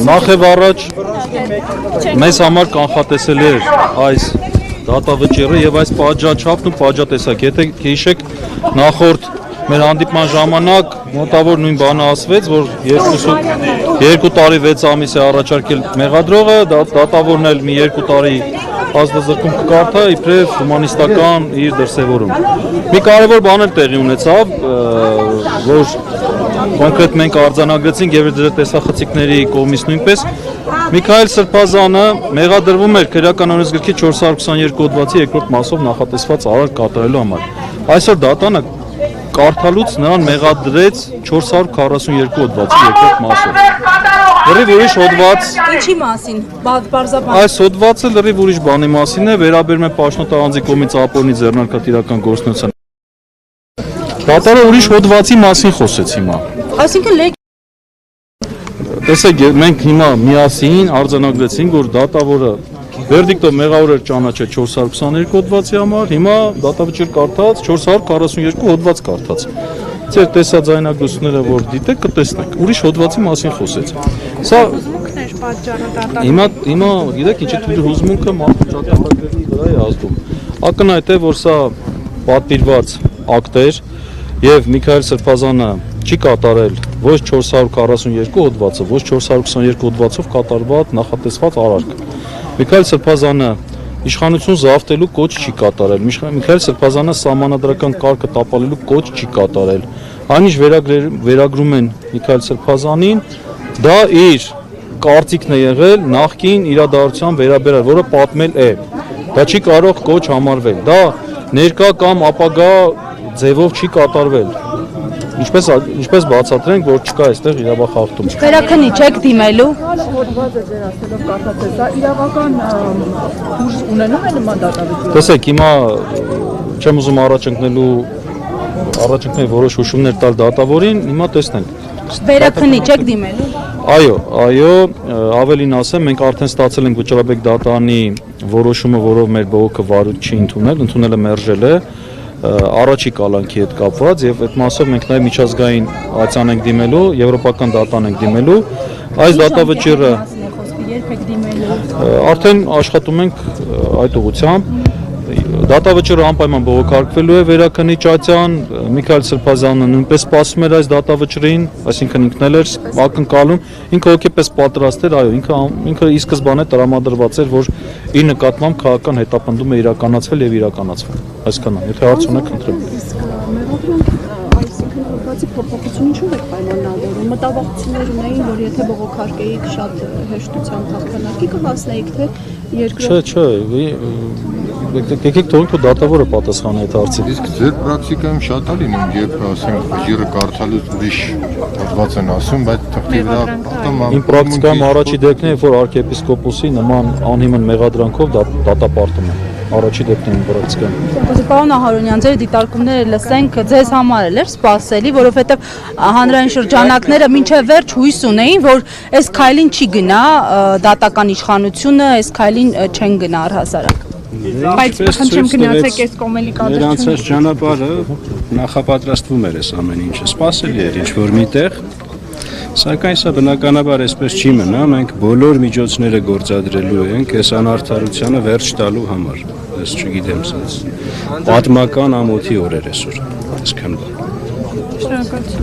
Նախ եւ առաջ մեզ համար կանխատեսել էր այս դատավճիռը եւ այս պատժաչափն ու պատժատեսակ։ Եթե հիշեք, նախորդ մեր հանդիպման ժամանակ մոտավոր նույն բանը ասվեց, որ 2 տարի 6 ամիս է առաջարկել մեղադրողը, դատավորն էլ մի 2 տարի ազդազրկում կկարդա իբրև հումանիստական իր դրսևորում։ Մի կարևոր բան էլ տեղի ունեցավ, որ կոնկրետ մենք արձանագրեցինք եւ դրա տեսախցիկների կողմից նույնպես Միքայել Սրբազանը մեղադրվում էր քրեական օրենսգրքի 422 հոդվածի 2-րդ մասով նախատեսված արարք կատարելու համար։ Այսօր դատանը կարդալուց նրան մեղադրեց 442 հոդվածի 2-րդ մասով։ Լրիվ ուրիշ հոդված։ Ինչի մասին։ Բարձրաբան։ Այս հոդվածը լրիվ ուրիշ բանի մասին է, վերաբերում է Պաշտոնյա տաղանձի կողմից ապօրինի ձեռնարկատիրական գործունեության։ Դատարանը ուրիշ հոդվածի մասին խոսեց հիմա։ Այսինքն Տեսեք, մենք հիմա միասին արձանագրեցինք, որ դատավորը վերդիկտով մեղավոր էր ճանաչել 422 հոդվածի համար, հիմա դատավճիռ կարդաց 442 հոդված կարդաց։ Ձեր տեսաձայնագրությունները որ դիտեք, կտեսնեք, ուրիշ հոդվածի մասին խոսեց։ Սա հիմա գիտեք ինչի թույլ հուզմունքը մարդու ճակատագրերի վրա է ազդում։ Ակնհայտ է, որ սա պատվիրված ակտ էր եւ Միքայել Սրբազանը չի կատարել ոչ 442 հոդվածը, ոչ 422 հոդվածով կատարված նախատեսված արարք։ Միքայել Սրբազանը իշխանություն զավթելու կոչ չի կատարել։ Միքայել Սրբազանը սահմանադրական կարգը տապալելու կոչ չի կատարել։ Այն ինչ վերագրում են Միքայել Սրբազանին, դա իր կարծիքն է եղել նախկին իրադարձության վերաբերյալ, որը պատմել է։ Դա չի կարող կոչ համարվել։ Դա ներկա կամ ապագա ձևով չի կատարվել։ Ինչպես բացատրենք, որ չկա այստեղ իրավախախտում։ Վերաքնի չեք դիմելու։ Հոդվածը ձեր ասելով կարդացել, սա իրավական ուժ ունենում է նման դատավճիռ։ Տեսեք, հիմա չեմ ուզում առաջընկնել որոշ հուշումներ տալ դատավորին, հիմա տեսնենք։ Վերաքնի չեք դիմելու։ Այո, ավելին ասեմ, մենք արդեն ստացել ենք Վճռաբեկ դատարանի որոշումը, որով մեր բողոքը վարույթ չի ընդունել է մերժել է առաջի կալանքի հետ կապված եւ այդ մասով մենք նաեւ միջազգային ացան ենք դիմելու, եվրոպական դատան ենք դիմելու, այս դատավճիռը արդեն աշխատում ենք այդ ուղղությամբ, դատավճիռը անպայման բողոքարկվելու է Վերաքնի Ճատյան, Միքայել Սրբազանը նույնպես սպասում էր այս դատավճռին, այսինքն ինքն էլ էր ակնկալում, ինքը հոգեպես պատրաստ էր, այո, ինքը ի սկզբանե տրամադրված էր, որ իր նկատմամբ քաղաքական հետապնդում է իրականացվել եւ իրականացվել։ Այսքան է, եթե հարց ունեք, խնդրեմ։ Այսինքն փոփոխություն ինչու է պայմանավորում։ Մտավախություններ ունեին, որ եթե բողոքարկեիք շատ հեշտությամբ հաղթանակի կհասնեիք, թե երկրորդ։ Չէ, եկեք թողնենք որ դատավորը պատասխանի այդ հարցին։ Իսկ ձեր պրակտիկայում շատ է լինում, երբ ասենք վճիռը կարդալուց ուրիշ հոդված են ասում, բայց թղթի վրա Իմ պրակտիկայում առաջի դեպքն է, որ arczepiskopos-ի նման անհիմն մեղադրանքով դատապարտում են։ Առաջի դեպքն է իմ պրակտիկայում։ Պարոն Ահարոնյան, ձեր դիտարկումները լսենք, ձեզ համար էլ էր սպասելի, որովհետև հանրային շրջանակները մինչև վերջ հույս ունեին, որ այս քայլին չի գնա դատական իշխանությունը, այս քայլին չեն գնա առհասարակ։ Բայց խնդրեմ գնացեք այս կոմելի կադրը։ Նրանց ճանապարհը նախապատրաստվում էր այս ամեն ինչը, սպասելի էր ինչ-որ միտեղ, սակայն սա բնականաբար այսպես չի մնա, մենք բոլոր միջոցները գործադրելու ենք այս անարդարությանը վերջ տալու համար, ես չգիտեմ սենց, պատմական ամոթի օրեր այսօր, այսքան բան։ Շնորհակալություն։